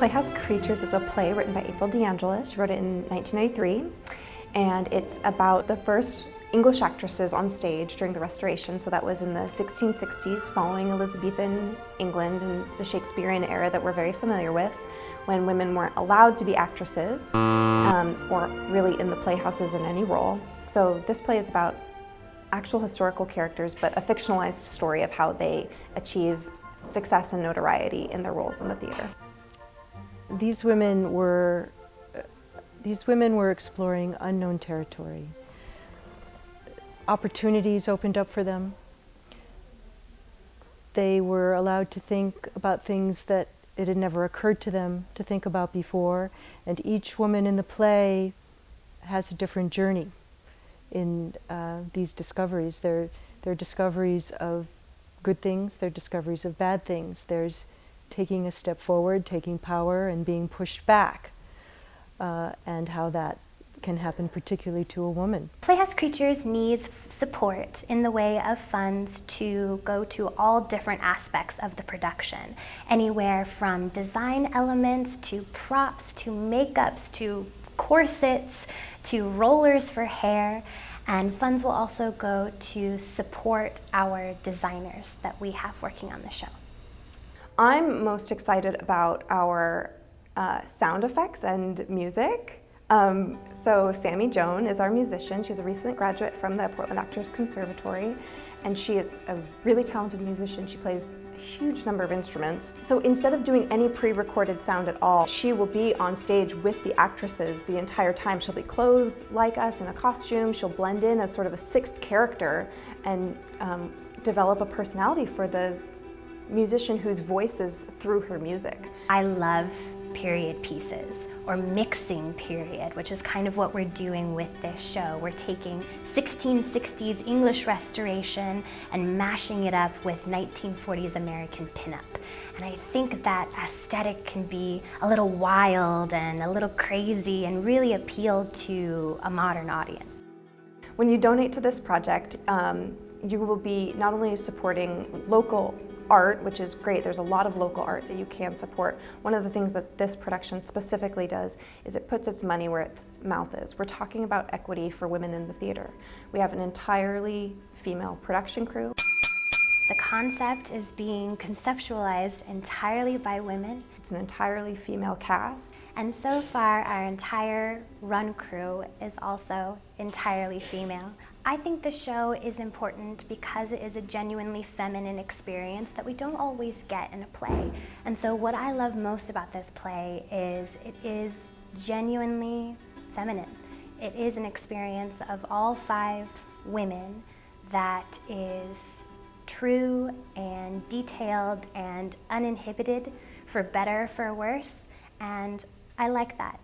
Playhouse Creatures is a play written by April DeAngelis. She wrote it in 1993, and it's about the first English actresses on stage during the Restoration. So that was in the 1660s, following Elizabethan England and the Shakespearean era that we're very familiar with, when women weren't allowed to be actresses or really in the playhouses in any role. So this play is about actual historical characters, but a fictionalized story of how they achieve success and notoriety in their roles in the theater. These women were exploring unknown territory. Opportunities opened up for them. They were allowed to think about things that it had never occurred to them to think about before, and each woman in the play has a different journey in these discoveries. They're discoveries of good things, they're discoveries of bad things. There's taking a step forward, taking power, and being pushed back, and how that can happen particularly to a woman. Playhouse Creatures needs support in the way of funds to go to all different aspects of the production. Anywhere from design elements, to props, to makeups, to corsets, to rollers for hair. And funds will also go to support our designers that we have working on the show. I'm most excited about our sound effects and music. So Sammy Joan is our musician. She's a recent graduate from the Portland Actors Conservatory, and she is a really talented musician. She plays a huge number of instruments. So instead of doing any pre-recorded sound at all, she will be on stage with the actresses the entire time. She'll be clothed like us in a costume. She'll blend in as sort of a sixth character and develop a personality for the musician whose voice is through her music. I love period pieces, or mixing period, which is kind of what we're doing with this show. We're taking 1660s English Restoration and mashing it up with 1940s American pinup. And I think that aesthetic can be a little wild and a little crazy and really appeal to a modern audience. When you donate to this project, you will be not only supporting local art, which is great. There's a lot of local art that you can support. One of the things that this production specifically does is it puts its money where its mouth is. We're talking about equity for women in the theater. We have an entirely female production crew. The concept is being conceptualized entirely by women. It's an entirely female cast. And so far, our entire run crew is also entirely female. I think the show is important because it is a genuinely feminine experience that we don't always get in a play. And so what I love most about this play is it is genuinely feminine. It is an experience of all 5 women that is true and detailed and uninhibited, for better, for worse, and I like that.